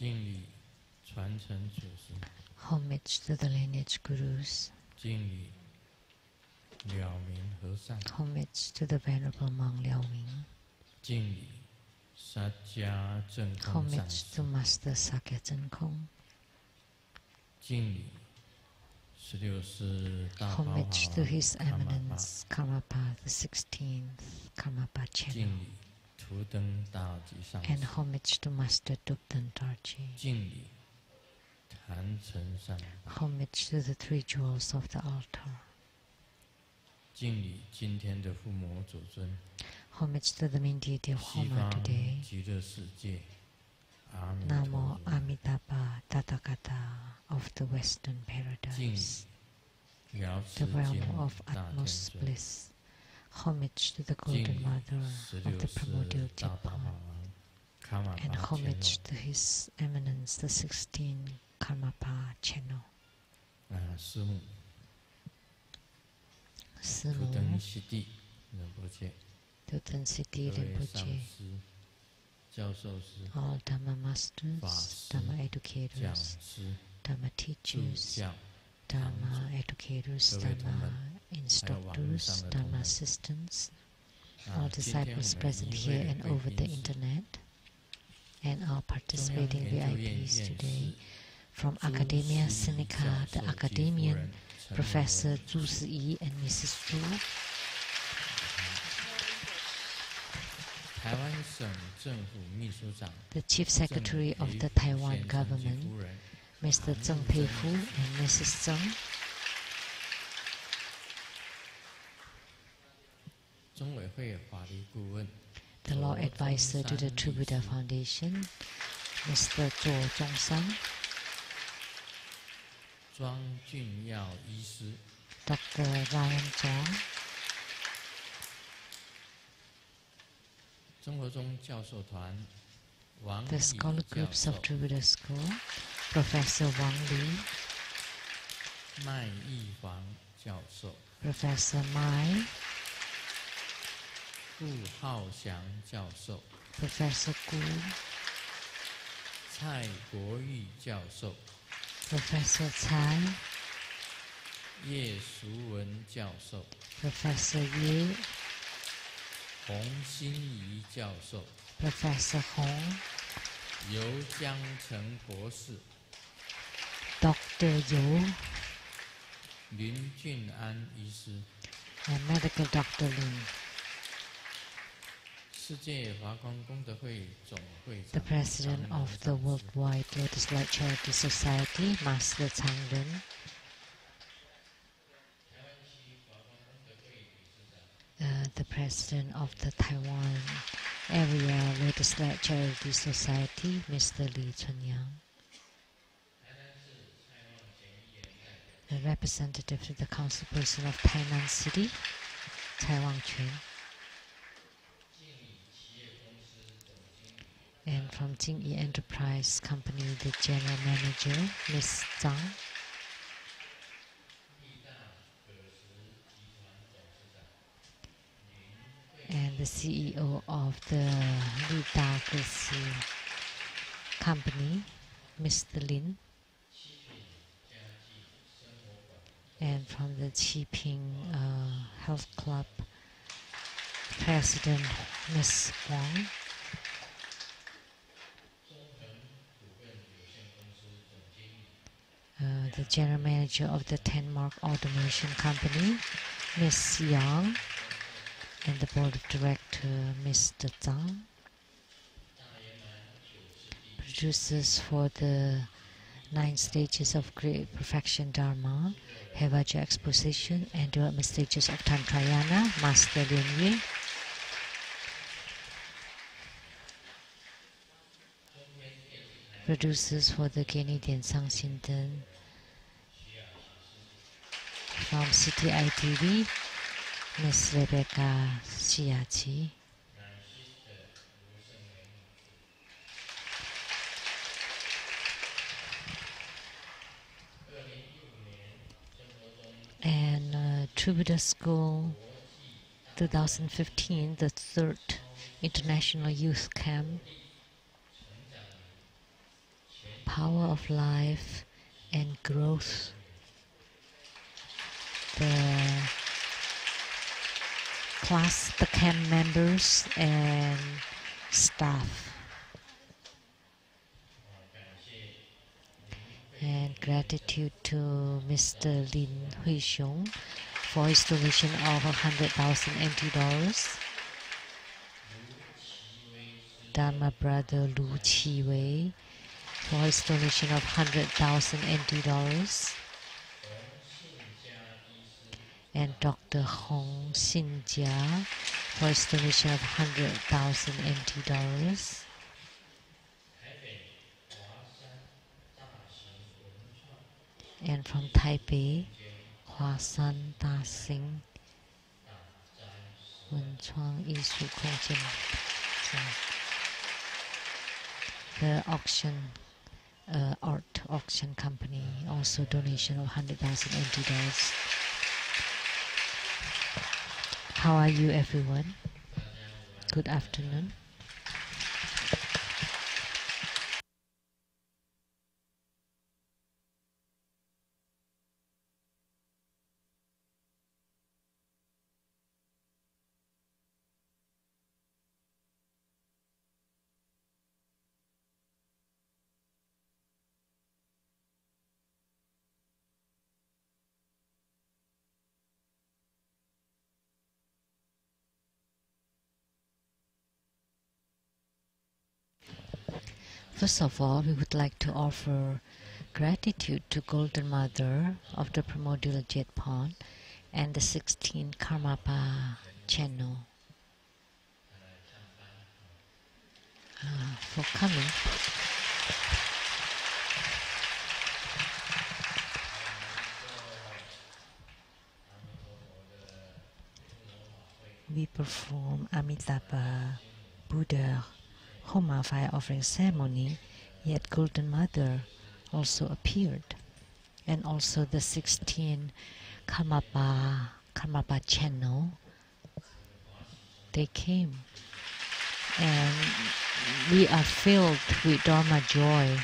敬礼传承祖师， Homage to the lineage gurus. 敬礼了明和尚， Homage to the Venerable monk Liao Ming. 敬礼萨迦正空上 Homage 师， to Master Sakya Zhenkong. 敬礼16世大宝法 Homage to 王 His 卡玛巴， Eminence Karmapa the 16th Karmapa 敬 Channel. 礼图登大尔吉上 And 师， homage to Master Dupten Dorji. 敬礼坛城上宝， Homage to the three jewels of the altar. 敬礼今天的父母祖尊， Homage to the main deity of 西 Homa 方 today. 极乐世界阿弥陀 Namo 佛， Amitabha Tathagata of the Western 敬礼 Paradise. 辽 The 池 realm 经 of 大天 utmost 尊， bliss. Homage to the 敬 Golden 礼 Mother of the 16 Primordial 世大宝法 Japan. 王卡玛 And 巴千 homage 诺， to His Eminence the 16th Karmapa Channel. 师母师图登母西地仁波切， Dutton 各 City 位上 Rinpoche, 师、教授师、 all Dharma masters,法师、 Dharma 讲 educators, 师、 Dharma 助 teachers, 教， Dharma educators, 各位同门， Dharma 还有网络上 instructors, 的同 Dharma 门。 assistants, 啊 all 今天我 disciples 们 present 一 here 位 and 贵 over the 宾是 internet, and all 中央 participating 研究院 VIPs 院 today 士 from 朱 Academia 世仪 Sinica, 教 the 授及夫 Academian 人陈 Professor 文 Zhu Siyi and Mrs. Zhu, 台湾省政府秘书长 the Chief 郑 Secretary of 培 the 福 Taiwan 先生及 government, 夫人 Mr. Tsang Pei-fu and Mrs. Tsang, 中委会法律顾问 the law advisor to the True Buddha Foundation, Mr. Zhou Zhongshan, 庄俊耀医师， Dr. Ryan Zhong, 中国中教授团王 the 毅 scholar 教 groups 授 of True Buddha School, Professor Wang Li, 麦义煌教授 Professor Mai, 顾浩翔教授 Professor Gu, 蔡国玉教授 Professor Tsai, 叶淑文教授 Professor Ye, 洪心怡教授 Professor Hong, 尤江成博士 Dr. Yu, 林俊安医师 and Medical Dr. Lin, 世界华光功德会总会 the 长 President 常 of 仁 the 上师 Worldwide Lotus Light Charity Society, Master Tsang Lin, the President of the Taiwan Area Lotus Light Charity Society, Mr. Li Chunyang, the representative to the Councilperson of Tainan City, Taiwan Quan, and from Jingyi Enterprise Company, the General Manager, Ms. Tsang, and the CEO of the Lu-Taiwan Company, Mr. Lin, and from the Qiping Health Club President, Ms. Wang, the General Manager of the Tenmark Automation Company, Ms. Yang, and the Board of Directors, Mr. Zhang, producers for the 9 stages of Great Perfection Dharma, Hevaja Exposition, and development stages of Tantrayana, Master Lin Yue, producers for the Canadian Sang Xinten, from CTI TV, Ms. Rebecca Shiachi, and True Buddha School 2015, the 3rd International Youth Camp, power of life and growth, the camp members and staff. And gratitude to Mr. Lin Hui-xiong for his donation of 100,000 NT dollars. Dharma brother Lu-Taiwan for his donation of 100,000 NT dollars. And Dr. Hong Xin-jia for his donation of 100,000 NT dollars. And from Taipei, Hua San Da Sing Wen Chuang Yisu Kongjian. The auction, art auction company, also donation of 100,000 NT dollars. How are you, everyone? Good afternoon. First of all, we would like to offer gratitude to Golden Mother of the Primordial Jet Pond and the 16 Karmapa channel for coming. We perform Amitabha Buddha Homa fire offering ceremony, yet Golden Mother also appeared, and also the 16 Karmapa channel, they came, and we are filled with Dharma joy.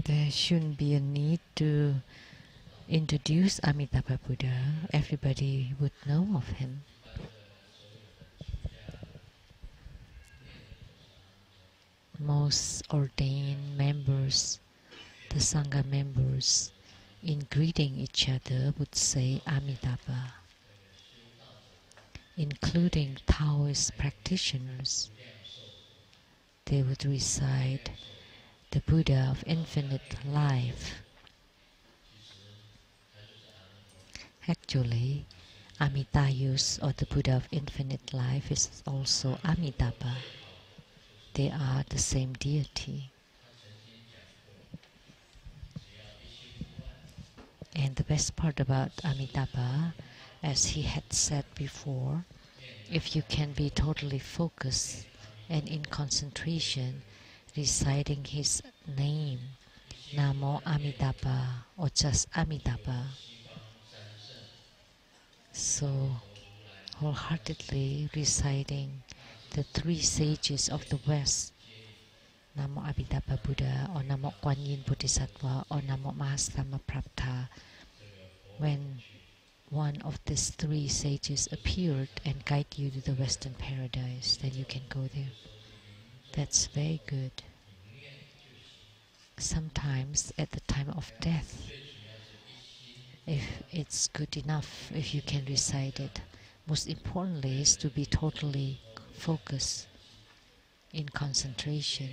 There shouldn't be a need to introduce Amitabha Buddha. Everybody would know of him. Most ordained members, the Sangha members, in greeting each other would say Amitabha, including Taoist practitioners. They would recite the Buddha of infinite life. Actually, Amitayus, or the Buddha of infinite life, is also Amitabha. They are the same deity. And the best part about Amitabha, as he had said before, if you can be totally focused and in concentration, reciting his name, Namo Amitabha, or just Amitabha, so wholeheartedly reciting the three sages of the West, Namo Amitabha Buddha, or Namo Kuan Yin Bodhisattva, or Namo Mahastama Prapta, when one of these three sages appeared and guide you to the Western paradise, then you can go there. That's very good. Sometimes at the time of death, if it's good enough, if you can recite it, most importantly is to be totally focused in concentration.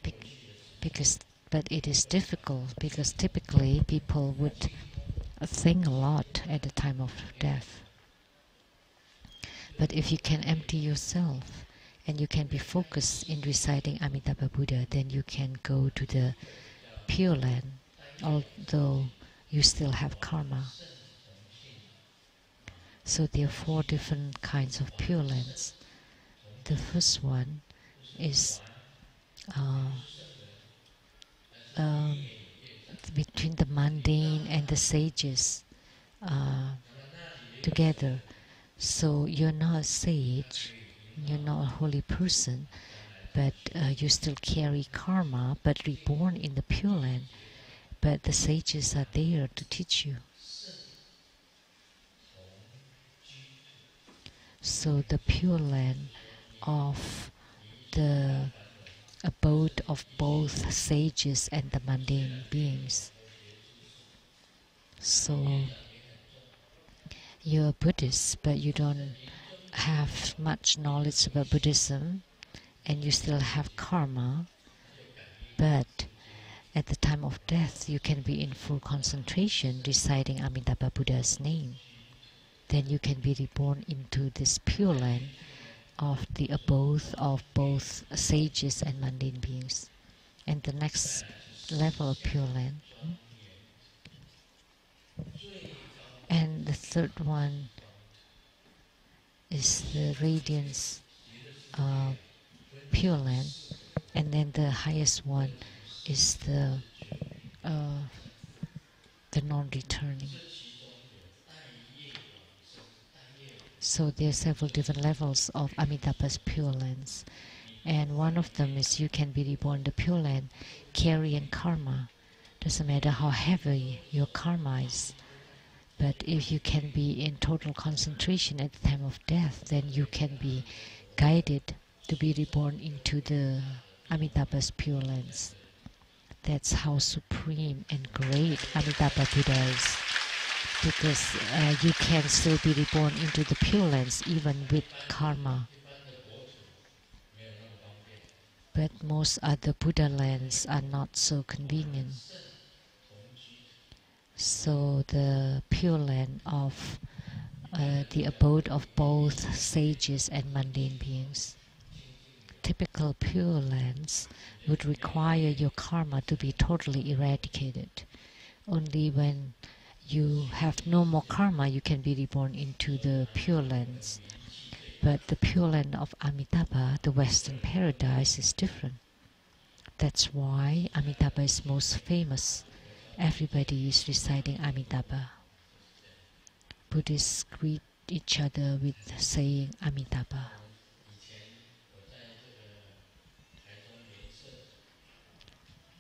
But it is difficult because typically people would think a lot at the time of death. But if you can empty yourself and you can be focused in reciting Amitabha Buddha, then you can go to the Pure Land, although you still have karma. So there are 4 different kinds of Pure Lands. The first one is between the mundane and the sages. together. So you're not a sage, you're not a holy person, but you still carry karma, but reborn in the Pure Land. But the sages are there to teach you. So the Pure Land of the abode of both sages and the mundane beings. So you're a Buddhist, but you don't have much knowledge about Buddhism, and you still have karma, but at the time of death you can be in full concentration reciting Amitabha Buddha's name. Then you can be reborn into this Pure Land of the abode of both sages and mundane beings. And the next level of Pure Land. And the third one is the radiance Pure Land. And then the highest one is the non-returning. So there are several different levels of Amitabha's Pure Lands. And one of them is you can be reborn in the Pure Land, carrying karma. Doesn't matter how heavy your karma is. But if you can be in total concentration at the time of death, then you can be guided to be reborn into the Amitabha's Pure Lands. That's how supreme and great Amitabha Buddha is. Because you can still be reborn into the Pure Lands even with karma. But most other Buddha lands are not so convenient. So the Pure Land of the abode of both sages and mundane beings. Typical Pure Lands would require your karma to be totally eradicated. Only when you have no more karma, you can be reborn into the Pure Lands. But the Pure Land of Amitabha, the Western Paradise, is different. That's why Amitabha is most famous. Everybody is reciting Amitabha. Buddhists greet each other with saying Amitabha.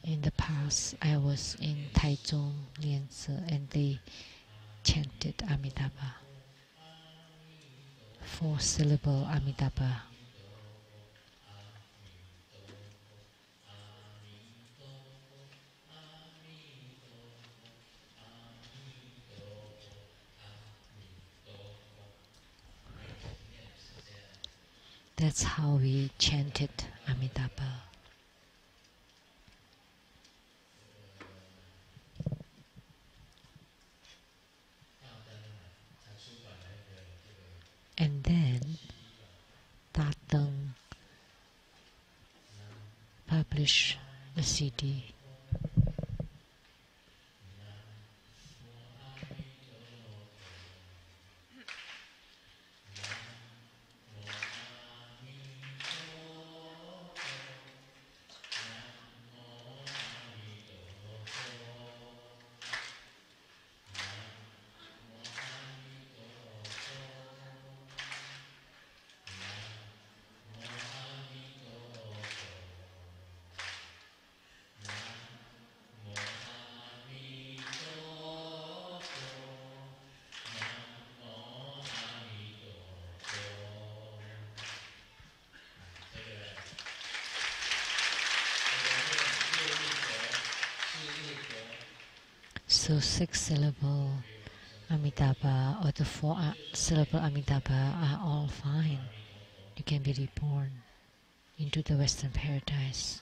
In the past, I was in Taichung, Lianze, and they chanted Amitabha. 4-syllable Amitabha. That's how we chanted Amitabha. And then Tateng published a CD. So 6-syllable Amitabha or the 4-syllable Amitabha are all fine. You can be reborn into the Western Paradise.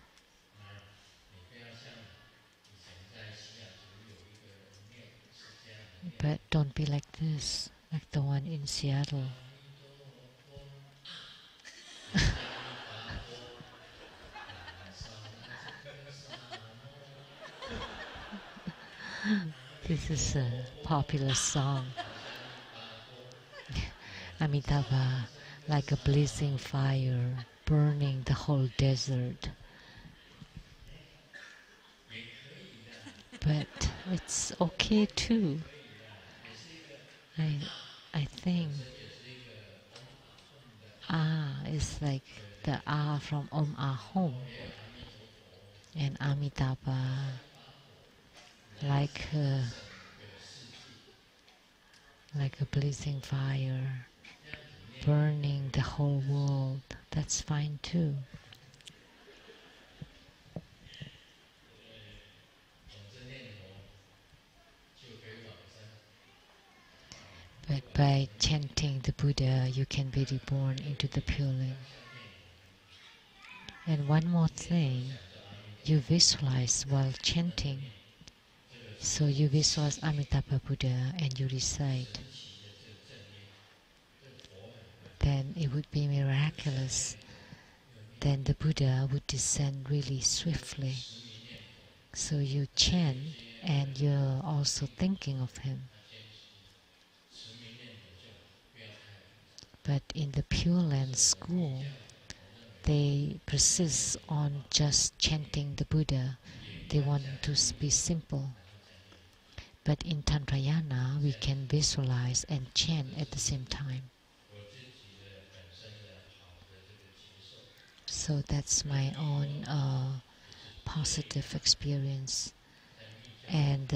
But don't be like this, like the one in Seattle. This is a popular song. Amitabha, like a blazing fire, burning the whole desert. But it's okay too. I think is like the from Om Ahom, and Amitabha like a blazing fire burning the whole world. That's fine too. But by chanting the Buddha, you can be reborn into the Pure Land. And one more thing, you visualize while chanting. So you visualize Amitabha Buddha and you recite. Then it would be miraculous. Then the Buddha would descend really swiftly. So you chant and you're also thinking of him. But in the Pure Land school, they persist on just chanting the Buddha. They want to be simple. But in Tantrayana, we can visualize and chant at the same time. So that's my own positive experience. And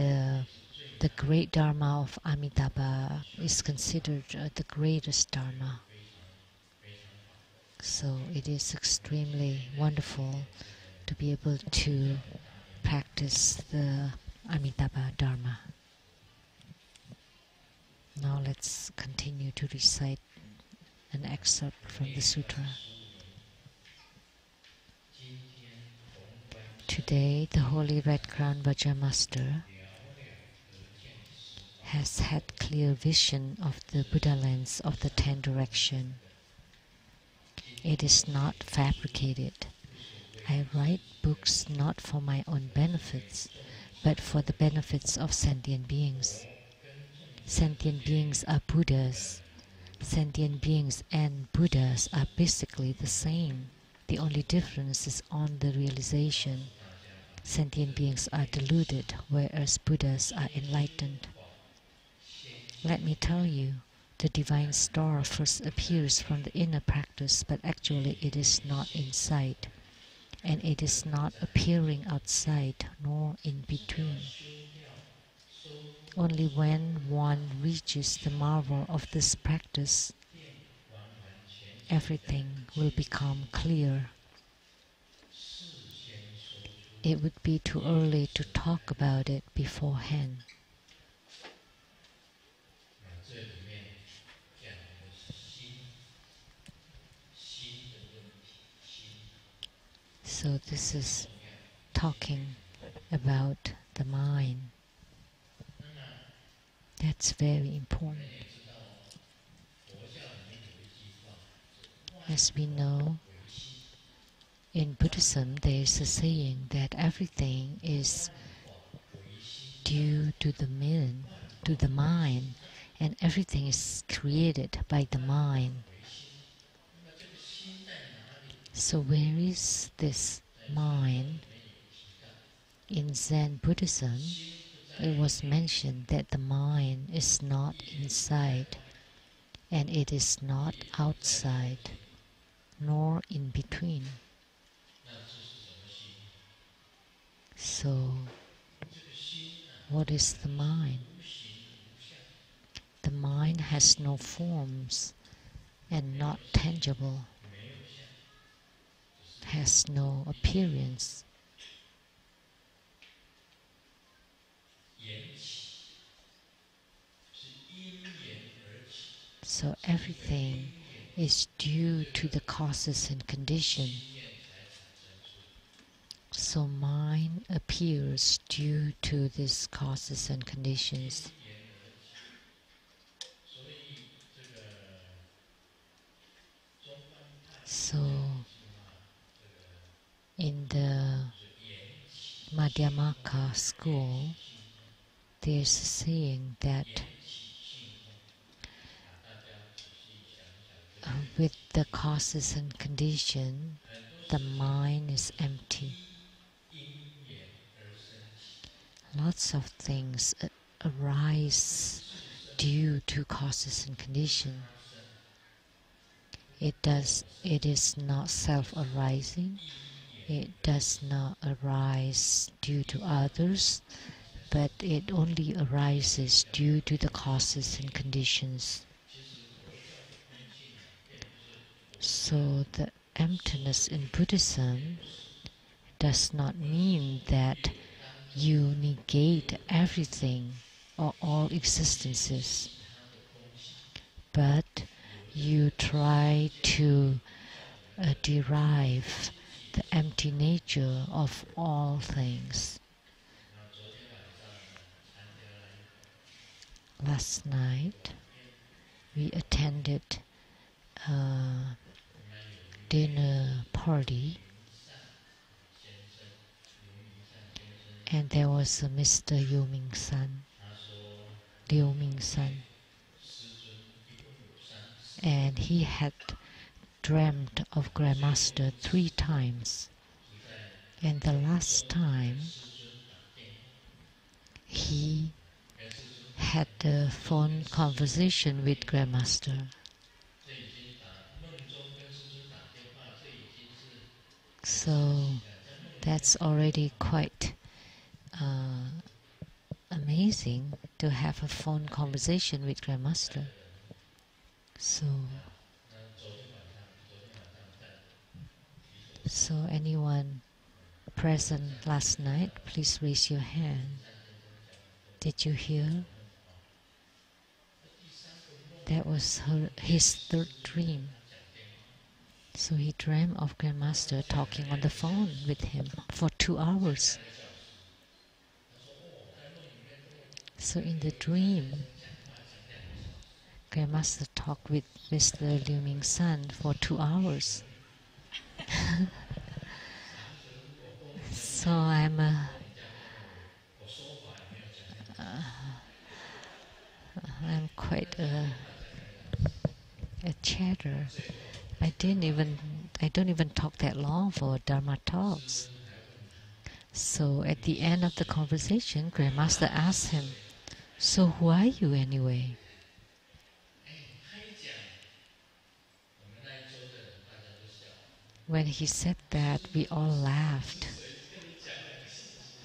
the great Dharma of Amitabha is considered the greatest Dharma. So it is extremely wonderful to be able to practice the Amitabha Dharma. Now let's continue to recite an excerpt from the sutra. Today, the Holy Red Crown Vajra Master has had clear vision of the Buddha lands of the 10 directions. It is not fabricated. I write books not for my own benefits, but for the benefits of sentient beings. Sentient beings are Buddhas. Sentient beings and Buddhas are basically the same. The only difference is on the realization. Sentient beings are deluded, whereas Buddhas are enlightened. Let me tell you, the divine star first appears from the inner practice, but actually it is not inside, and it is not appearing outside nor in between. Only when one reaches the marvel of this practice, everything will become clear. It would be too early to talk about it beforehand. So this is talking about the mind. That's very important. As we know, in Buddhism there is a saying that everything is due to the mind, and everything is created by the mind. So where is this mind? In Zen Buddhism, it was mentioned that the mind is not inside, and it is not outside, nor in between. So, what is the mind? The mind has no forms and not tangible, has no appearance. So everything is due to the causes and conditions. So mind appears due to these causes and conditions. So in the Madhyamaka school, there's a saying that with the causes and conditions, the mind is empty. Lots of things arise due to causes and conditions. It is not self-arising. It does not arise due to others, but it only arises due to the causes and conditions. So the emptiness in Buddhism does not mean that you negate everything or all existences, but you try to derive the empty nature of all things. Last night, we attended a dinner party, and there was a Mr. Liu Ming San, and he had dreamt of Grandmaster 3 times, and the last time he had a phone conversation with Grandmaster. So that's already quite amazing to have a phone conversation with Grandmaster. So anyone present last night, please raise your hand. Did you hear? That was his third dream. So he dreamed of Grandmaster talking on the phone with him for 2 hours. So in the dream, Grandmaster talked with Mr. Liu Ming San for 2 hours. So I'm quite a chatter. I don't even talk that long for Dharma talks. So at the end of the conversation, Grandmaster asked him, "So who are you anyway?" When he said that, we all laughed.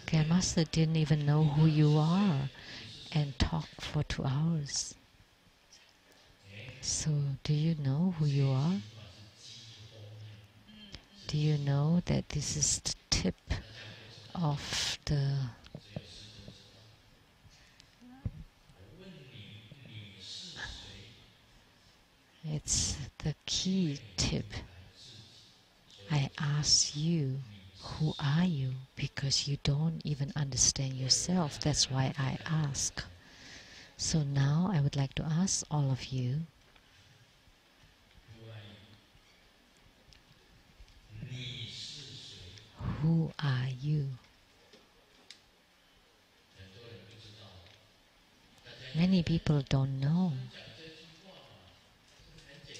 Grandmaster didn't even know who you are and talked for 2 hours. So do you know who you are? Do you know that this is the tip of the it's the key tip. I ask you, who are you? Because you don't even understand yourself. That's why I ask. So now I would like to ask all of you, who are you? Many people don't know.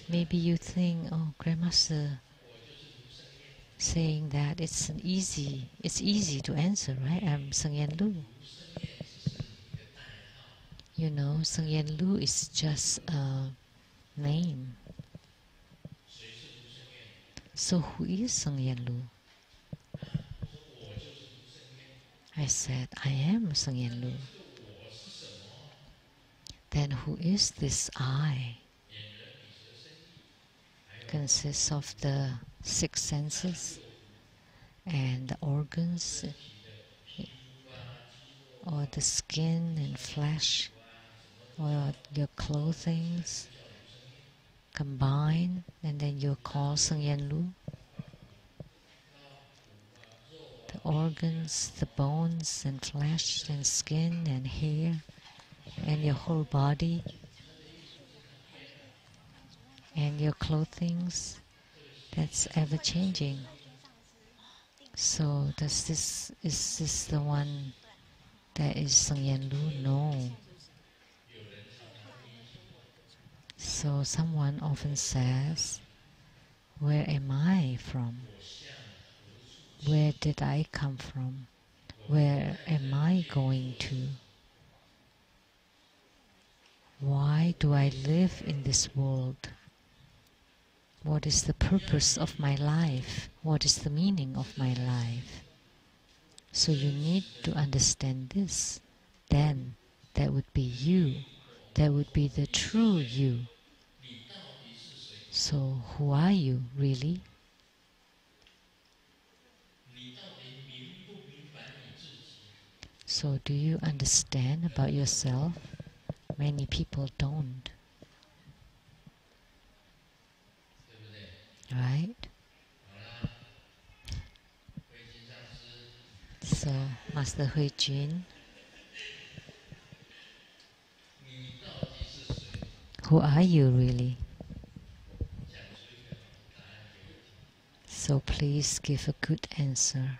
Maybe you think, oh, Grandmaster saying that it's easy to answer, right? I'm Tsang Lu. You know, Tsang Lu is just a name. So who is Tsang Lu? I said, I am Tsang Lu. Then who is this I? Consists of the 6 senses and the organs, or the skin and flesh, or your clothing combined, and then you're called Tsang Lu. The organs, the bones and flesh and skin and hair and your whole body and your clothing, that's ever changing. So is this the one that is Tsang Lu? No. So someone often says, where am I from? Where did I come from? Where am I going to? Why do I live in this world? What is the purpose of my life? What is the meaning of my life? So you need to understand this. Then that would be you. That would be the true you. So who are you really? So do you understand about yourself? Many people don't. Right? So, Master Hui Jin, who are you really? So please give a good answer.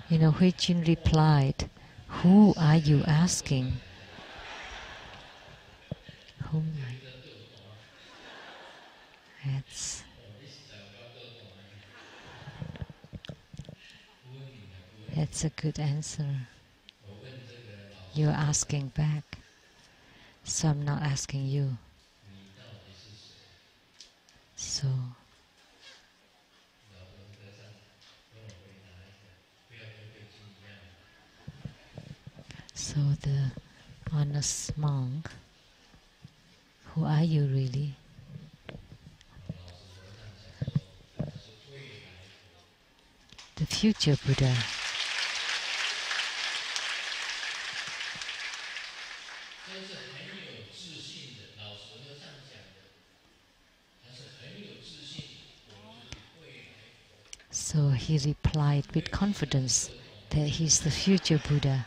You know, Hui Jin replied, who are you asking? Whom? That's a good answer. You're asking back. So I'm not asking you. So the honest monk, who are you really? The future Buddha. So he replied with confidence that he's the future Buddha.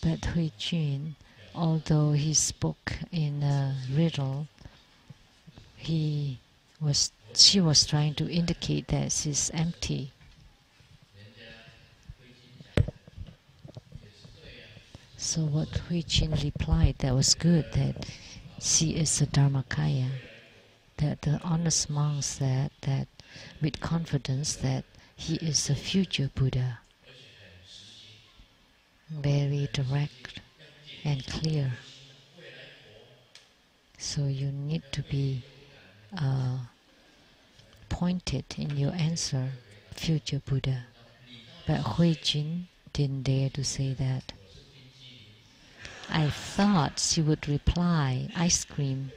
But Hui Jun, although he spoke in a riddle, she was trying to indicate that she's empty. So what Hui Jin replied, that was good, that she is a Dharmakaya. That the honest monk said that with confidence that he is a future Buddha. Very direct and clear. So you need to be pointed in your answer, future Buddha. But Hui Jin didn't dare to say that. I thought she would reply, ice cream.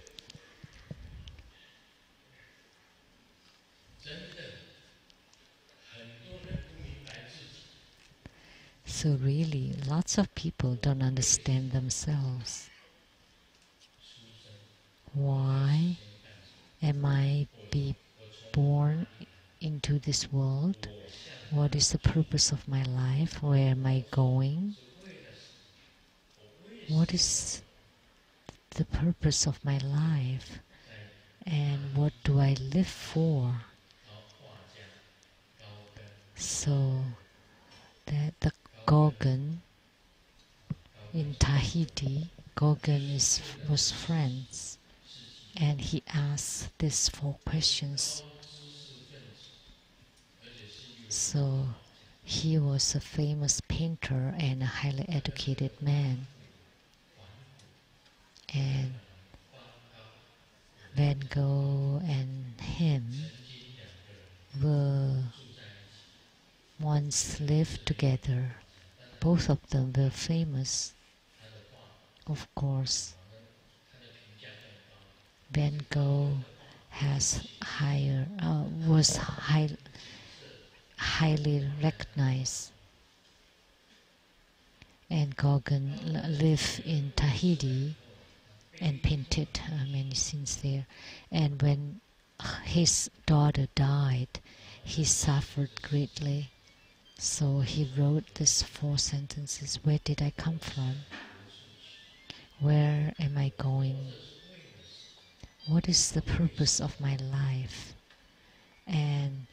So really, lots of people don't understand themselves. Why am I be born into this world? What is the purpose of my life? Where am I going? What is the purpose of my life? And what do I live for? So that the Gogan in Tahiti, Gogan was friends, and he asked these 4 questions. So he was a famous painter and a highly educated man. And Van Gogh and him were once lived together. Both of them were famous. Of course, Van Gogh was highly recognized, and Gauguin lived in Tahiti and painted many scenes there. And when his daughter died, he suffered greatly. So he wrote these 4 sentences. Where did I come from? Where am I going? What is the purpose of my life? And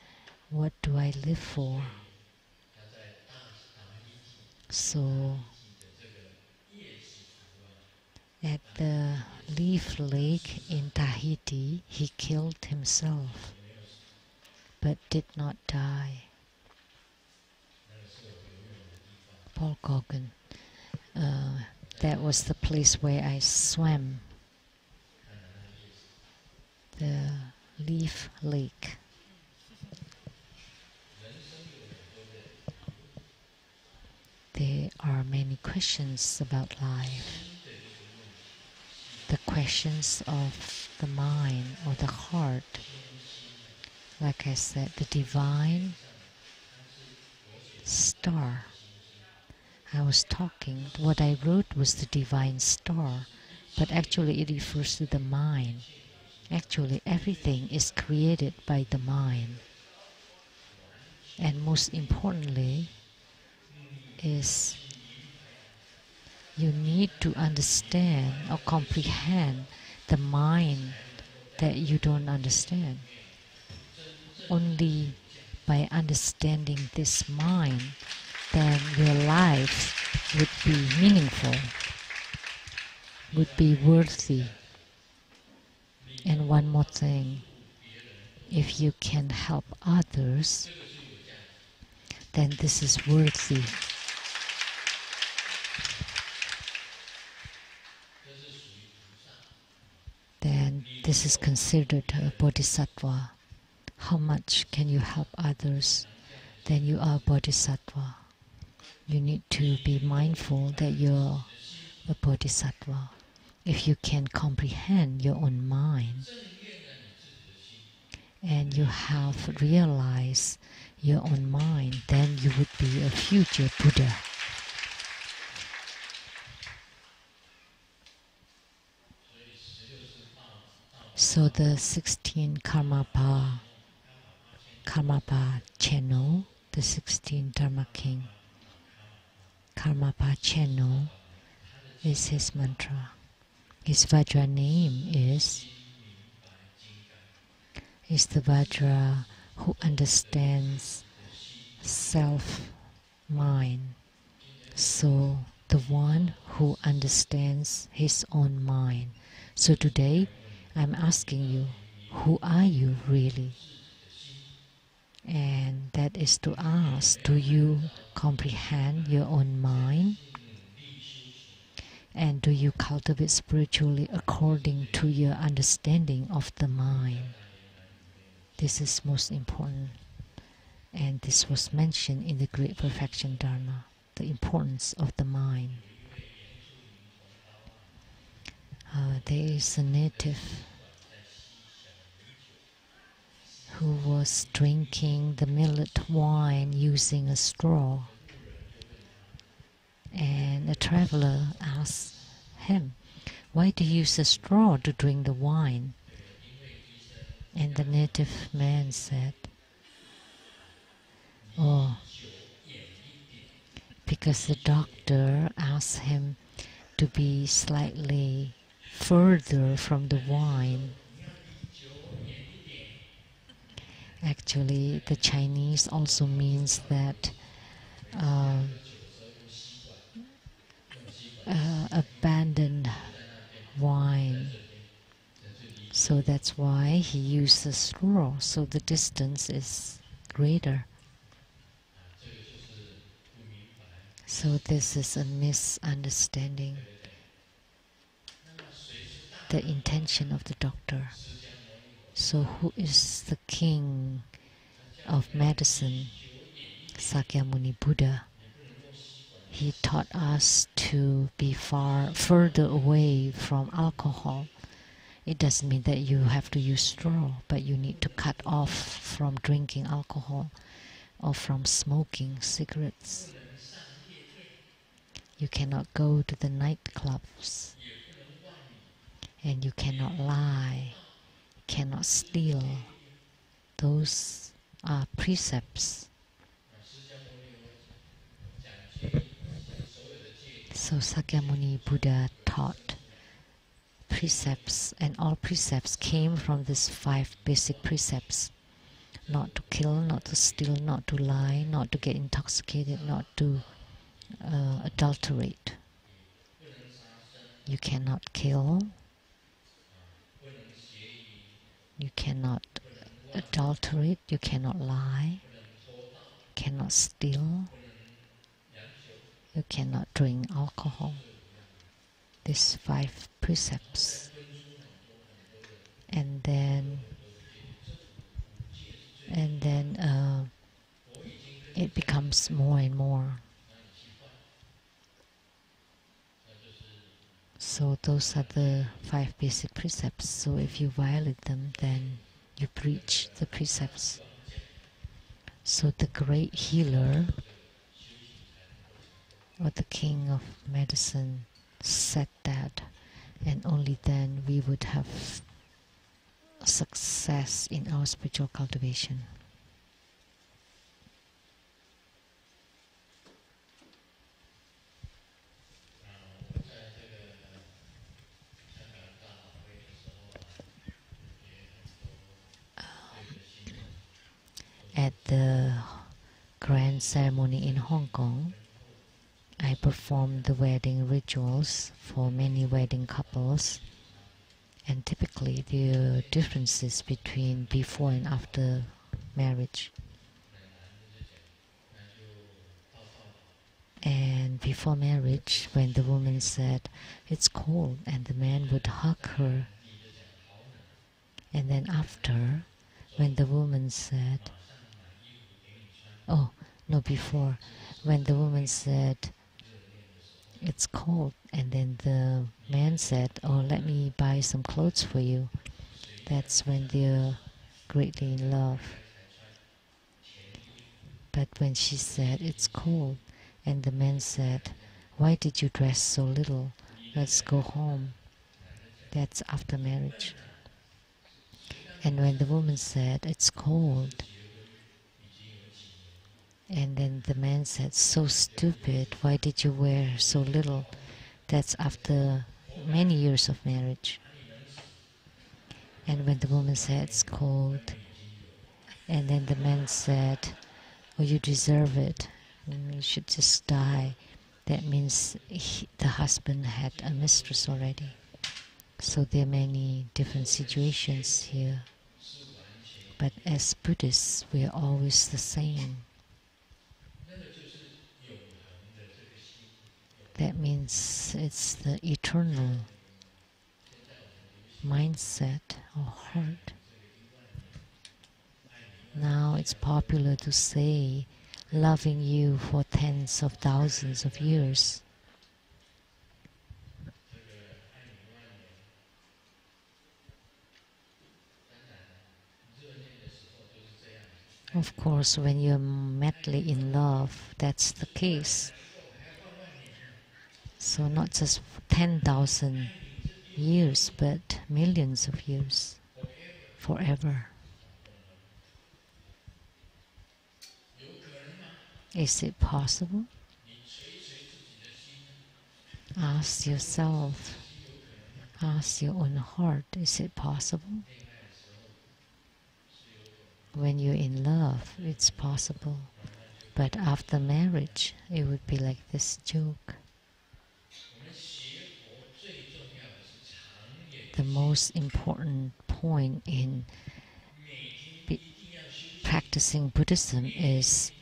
what do I live for? So at the Leaf Lake in Tahiti, he killed himself. but did not die. Paul Gauguin. That was the place where I swam. The Leaf Lake. There are many questions about life. The questions of the mind or the heart. Like I said, the divine star. I was talking, what I wrote was the divine star, but actually it refers to the mind. Actually, everything is created by the mind. And most importantly is you need to understand or comprehend the mind that you don't understand. Only by understanding this mind, then your life would be meaningful, would be worthy. And one more thing, if you can help others, then this is worthy. Then this is considered a bodhisattva. How much can you help others? Then you are a bodhisattva. You need to be mindful that you're a bodhisattva. If you can comprehend your own mind and you have realized your own mind, then you would be a future Buddha. So the 16 Karmapa channel, the 16 Dharma King, Karmapa channel is his mantra. His Vajra name is the Vajra who understands self-mind. So the one who understands his own mind. So today I'm asking you, who are you really? And that is to ask, do you comprehend your own mind? And do you cultivate spiritually according to your understanding of the mind? This is most important. And this was mentioned in the Great Perfection Dharma, the importance of the mind. There is a native who was drinking the millet wine using a straw. And a traveler asked him, "Why do you use a straw to drink the wine?" And the native man said, "Oh, because the doctor asked him to be slightly further from the wine." Actually, the Chinese also means that abandoned wine. So that's why he used a straw, so the distance is greater. So this is a misunderstanding the intention of the doctor. So who is the king of medicine? Sakyamuni Buddha. He taught us to be further away from alcohol. It doesn't mean that you have to use straw, but you need to cut off from drinking alcohol or from smoking cigarettes. You cannot go to the nightclubs, and you cannot lie, cannot steal. Those are precepts. So Sakyamuni Buddha taught precepts, and all precepts came from these 5 basic precepts. Not to kill, not to steal, not to lie, not to get intoxicated, not to adulterate. You cannot kill, you cannot adulterate, you cannot lie, cannot steal, you cannot drink alcohol. These 5 precepts. And then it becomes more and more. So those are the 5 basic precepts. So if you violate them, then you breach the precepts. So the great healer, or the king of medicine, said that, and only then we would have success in our spiritual cultivation. At the grand ceremony in Hong Kong, I performed the wedding rituals for many wedding couples, and typically there are differences between before and after marriage. And before marriage, when the woman said, "It's cold," and the man would hug her. And then after, when the woman said, before, when the woman said, "It's cold," and then the man said, "Oh, let me buy some clothes for you," that's when they're greatly in love. But when she said, "It's cold," and the man said, "Why did you dress so little? Let's go home," that's after marriage. And when the woman said, "It's cold," and then the man said, "So stupid, why did you wear so little?" That's after many years of marriage. And when the woman said, "It's cold," and then the man said, "Oh, you deserve it, you should just die," that means the husband had a mistress already. So there are many different situations here. But as Buddhists, we are always the same. That means it's the eternal mindset or heart. Now it's popular to say, "loving you for tens of thousands of years." Of course, when you're madly in love, that's the case. So not just 10,000 years, but millions of years, forever. Is it possible? Ask yourself, ask your own heart, is it possible? When you're in love, it's possible. But after marriage, it would be like this joke. The most important point in practicing Buddhism is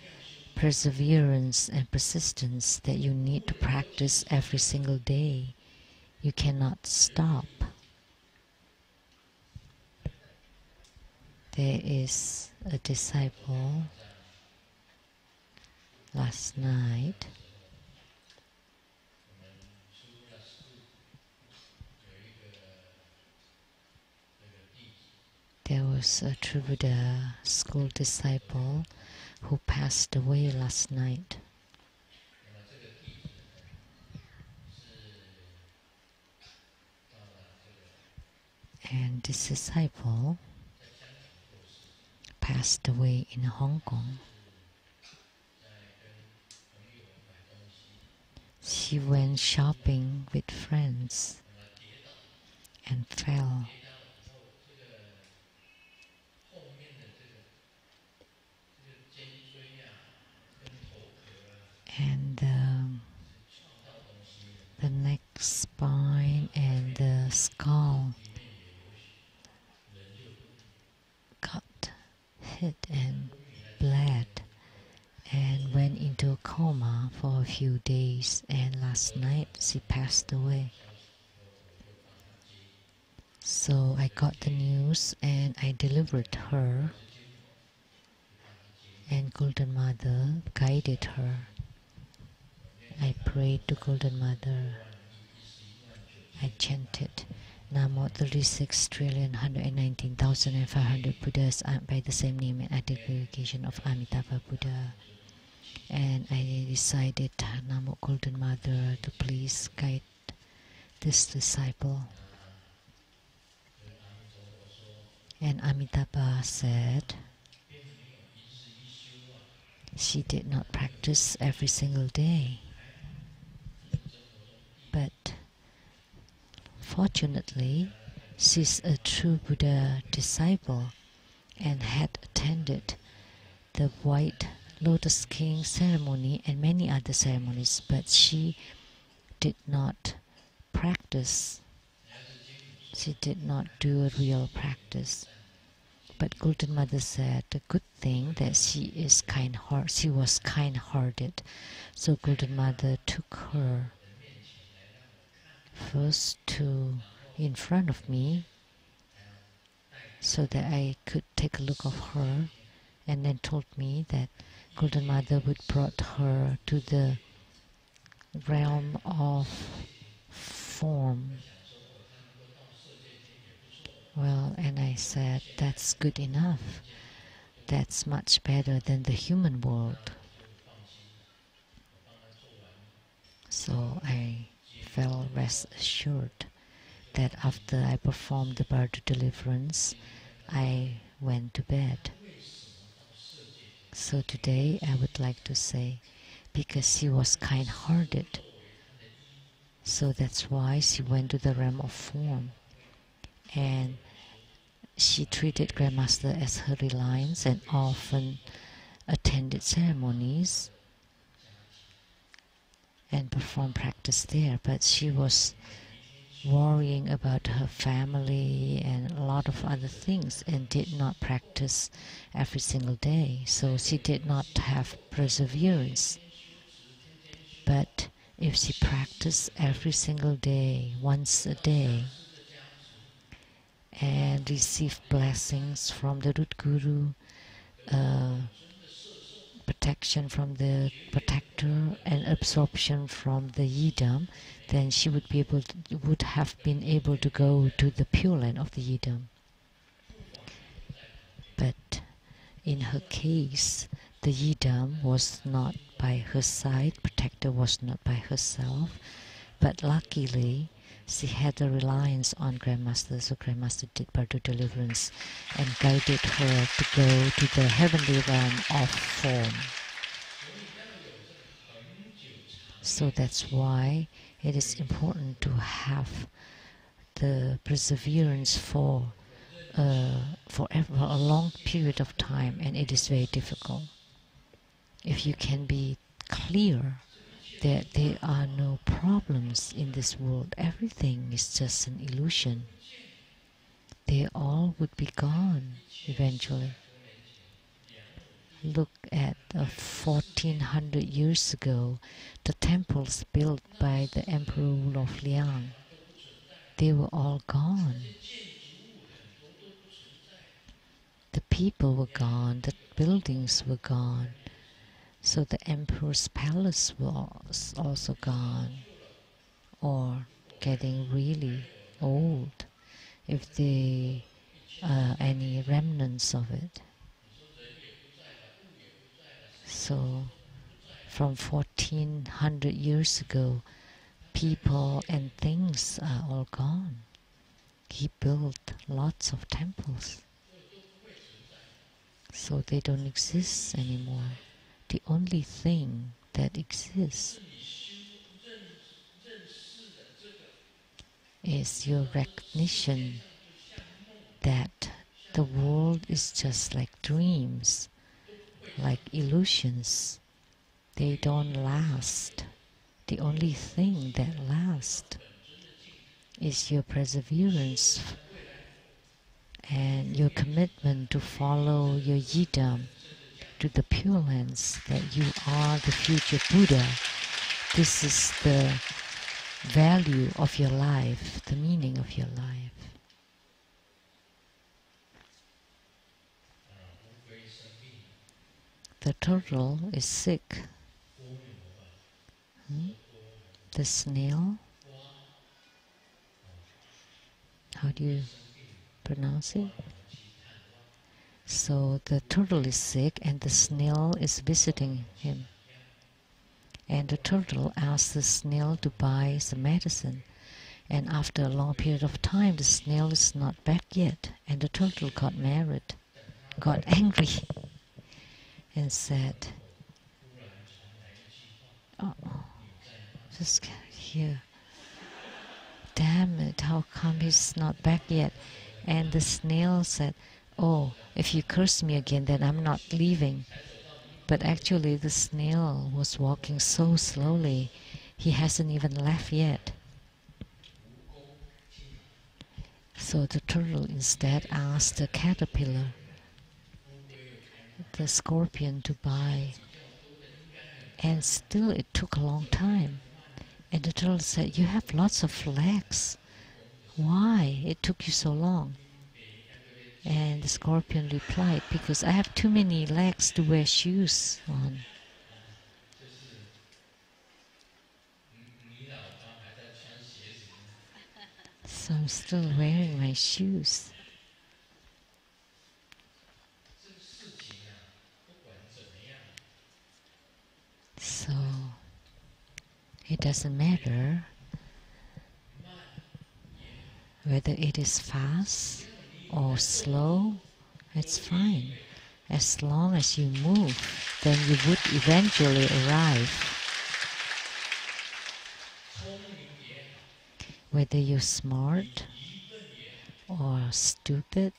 perseverance and persistence, that you need to practice every single day. You cannot stop. There is a disciple last night. There was a True Buddha school disciple who passed away last night. And this disciple passed away in Hong Kong. She went shopping with friends and fell. And the neck, spine, and the skull got coma for a few days, and last night she passed away. So I got the news and I delivered her, and Golden Mother guided her. I prayed to Golden Mother. I chanted Namo 36,119,500 Buddhas by the same name and identification of Amitabha Buddha. And I decided, Namo Golden Mother, to please guide this disciple. And Amitabha said she did not practice every single day. But fortunately, she's a true Buddha disciple and had attended the White Lotus King ceremony and many other ceremonies, but she did not practice. She did not do a real practice. But Golden Mother said the good thing that she was kind-hearted. So Golden Mother took her first in front of me so that I could take a look of her, and then told me that Golden Mother would brought her to the realm of form. Well, and I said, that's good enough. That's much better than the human world. So I felt rest assured that after I performed the birth deliverance, I went to bed. So today I would like to say, because she was kind-hearted, so that's why she went to the realm of form. And she treated Grandmaster as her reliance and often attended ceremonies and performed practice there. But she was worrying about her family and a lot of other things and did not practice every single day. So she did not have perseverance. But if she practiced every single day, once a day, and received blessings from the root guru, protection from the protector, and absorption from the yidam, then she would have been able to go to the Pure Land of the yidam. But in her case, the yidam was not by her side, protector was not by herself, but luckily she had a reliance on Grandmaster, so Grandmaster did birth deliverance and guided her to go to the heavenly realm of form. So that's why it is important to have the perseverance for a long period of time, and it is very difficult. If you can be clear that there are no problems in this world, everything is just an illusion, they all would be gone eventually. Look at 1400 years ago, the temples built by the Emperor of Liang, they were all gone. The people were gone, the buildings were gone. So the emperor's palace was also gone, or getting really old, if there are any remnants of it. So from 1400 years ago, people and things are all gone. He built lots of temples, so they don't exist anymore. The only thing that exists is your recognition that the world is just like dreams, like illusions. They don't last. The only thing that lasts is your perseverance and your commitment to follow your yidam to the Pure Lands, that you are the future Buddha. This is the value of your life, the meaning of your life. The turtle is sick. The snail, how do you pronounce it? So the turtle is sick and the snail is visiting him. And the turtle asks the snail to buy some medicine. And after a long period of time, the snail is not back yet. And the turtle got angry, and said, "Oh, just here. Damn it, how come he's not back yet?" And the snail said, "Oh, if you curse me again, then I'm not leaving." But actually the snail was walking so slowly, he hasn't even left yet. So the turtle instead asked the caterpillar, the scorpion, to buy. And still it took a long time. And the turtle said, "You have lots of legs. Why it took you so long?" And the scorpion replied, "Because I have too many legs to wear shoes on." So I'm still wearing my shoes. So it doesn't matter whether it is fast or slow, it's fine. As long as you move, then you would eventually arrive. Whether you're smart or stupid,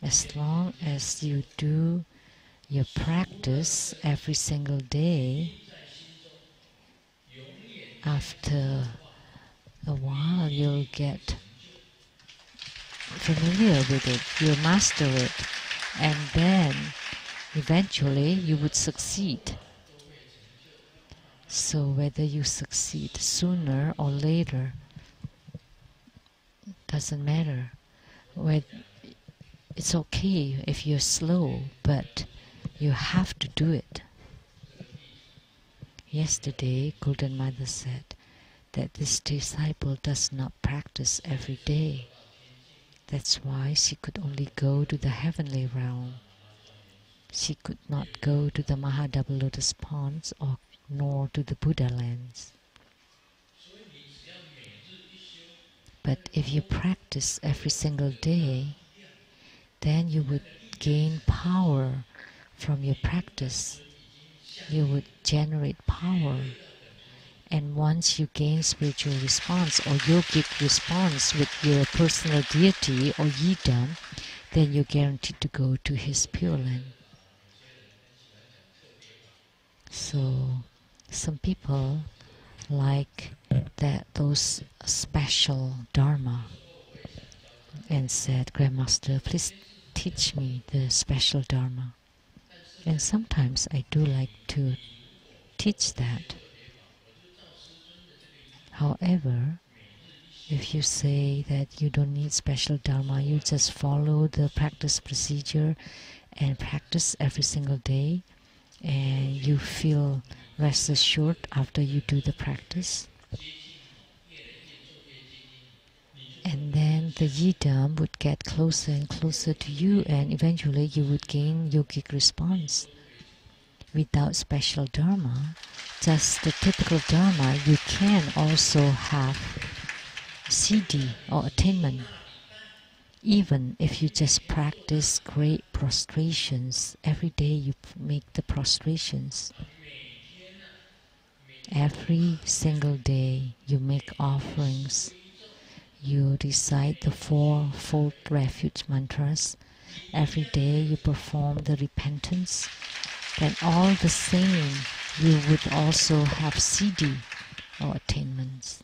as long as you do your practice every single day, after a while you'll get familiar with it, you'll master it, and then eventually you would succeed. So whether you succeed sooner or later doesn't matter. It's okay if you're slow, but you have to do it. Yesterday, Golden Mother said that this disciple does not practice every day. That's why she could only go to the heavenly realm. She could not go to the Double Lotus Ponds nor to the Buddha lands. But if you practice every single day, then you would gain power from your practice. You would generate power. And once you gain spiritual response or yogic response with your personal deity or yidam, then you're guaranteed to go to his Pure Land. So some people like those special Dharma and said, "Grandmaster, please teach me the special Dharma." And sometimes I do like to teach that. However, if you say that you don't need special Dharma, you just follow the practice procedure and practice every single day, and you feel rest assured after you do the practice, and then the yidam would get closer and closer to you, and eventually you would gain yogic response. Without special Dharma, just the typical Dharma, you can also have siddhi or attainment. Even if you just practice great prostrations, every day you make the prostrations. Every single day you make offerings. You recite the 4 fold refuge mantras. Every day you perform the repentance. Then all the same, you would also have siddhi or attainments.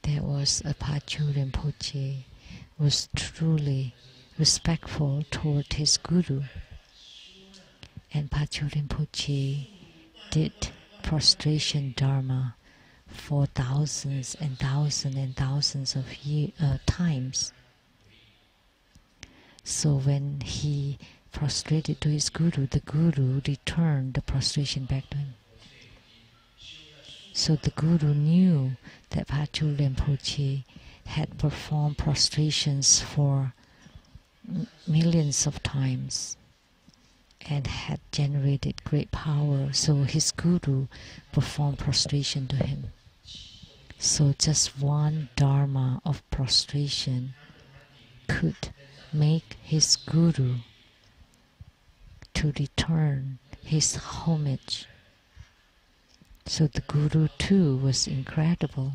There was a Pachu Rinpoche was truly respectful toward his guru. And Patrul Rinpoche did prostration Dharma for thousands and thousands and thousands of times. So when he prostrated to his guru, the guru returned the prostration back to him. So the guru knew that Patrul Rinpoche had performed prostrations for millions of times and had generated great power. So his guru performed prostration to him. So just one Dharma of prostration could make his guru to return his homage. So the guru too was incredible.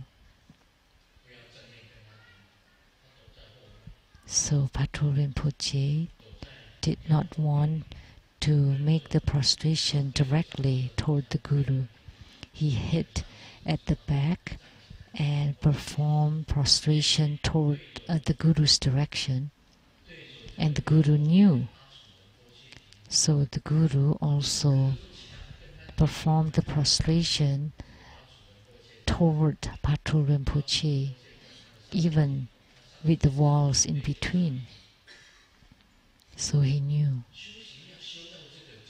So Patrul Rinpoche did not want to make the prostration directly toward the guru. He hid at the back and performed prostration toward the guru's direction. And the guru knew. So the guru also performed the prostration toward Patrul Rinpoche, even with the walls in between. So he knew.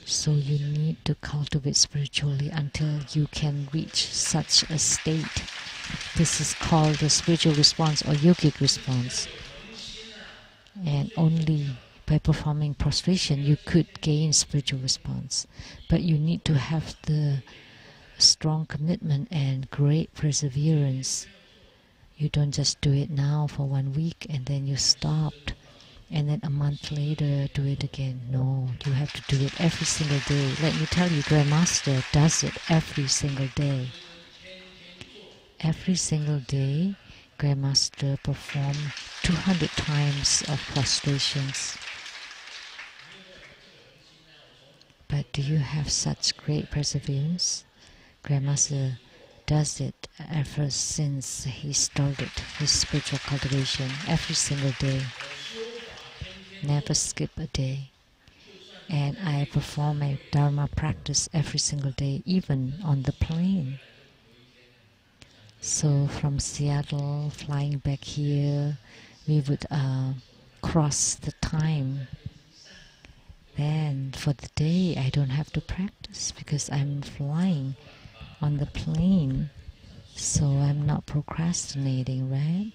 So you need to cultivate spiritually until you can reach such a state. This is called the spiritual response or yogic response. And only by performing prostration you could gain spiritual response. But you need to have the strong commitment and great perseverance. You don't just do it now for 1 week and then you stopped, and then a month later do it again. No, you have to do it every single day. Let me tell you, Grandmaster does it every single day. Every single day, Grandmaster performed 200 times of prostrations. But do you have such great perseverance? Grandmaster does it ever since he started his spiritual cultivation every single day. Never skip a day. And I perform my Dharma practice every single day, even on the plane. So from Seattle, flying back here, we would cross the time. Then for the day, I don't have to practice because I'm flying on the plane. So I'm not procrastinating, right?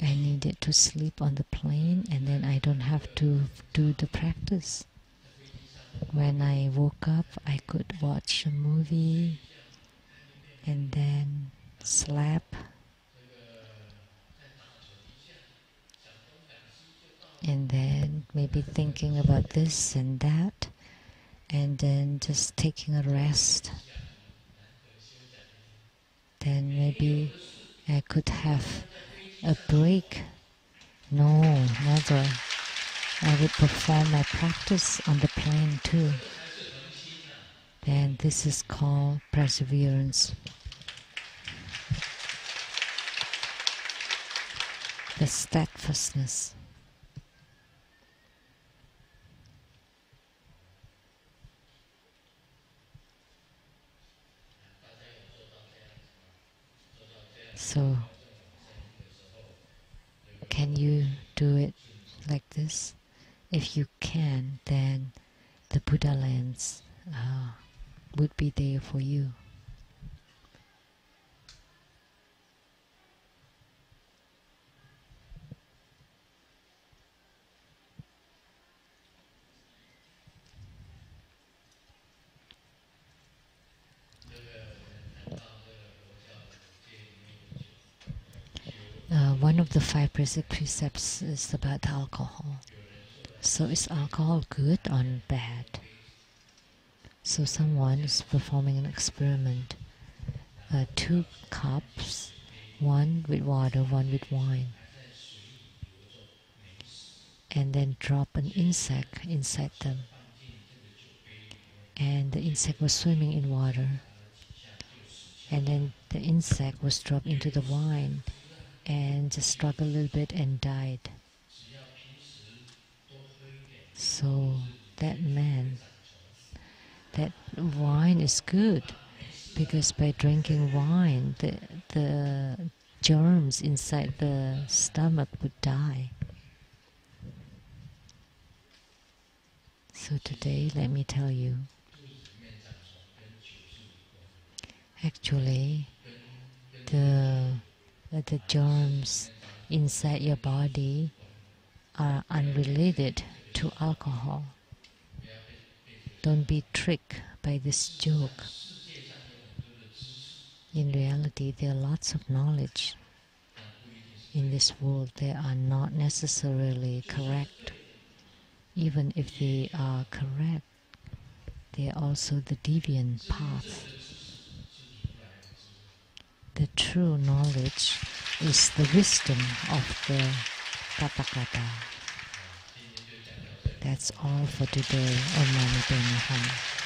I needed to sleep on the plane and then I don't have to do the practice. When I woke up, I could watch a movie and then sleep. And then maybe thinking about this and that, and then just taking a rest. Then maybe I could have a break. No, never. I would perform my practice on the plane too. Then this is called perseverance. The steadfastness. So, can you do it like this? If you can, then the Buddha lands would be there for you. One of the 5 precepts is about alcohol. So is alcohol good or bad? So someone is performing an experiment. 2 cups, one with water, one with wine. And then drop an insect inside them. And the insect was swimming in water. And then the insect was dropped into the wine. and just struggled a little bit and died. So that man, that wine is good, because by drinking wine, the germs inside the stomach would die. So today, let me tell you, actually, the germs inside your body are unrelated to alcohol. Don't be tricked by this joke. In reality, there are lots of knowledge in this world. They are not necessarily correct. Even if they are correct, they are also the deviant path. The true knowledge is the wisdom of the Tathagata. That's all for today. Om Mani Padme Hum.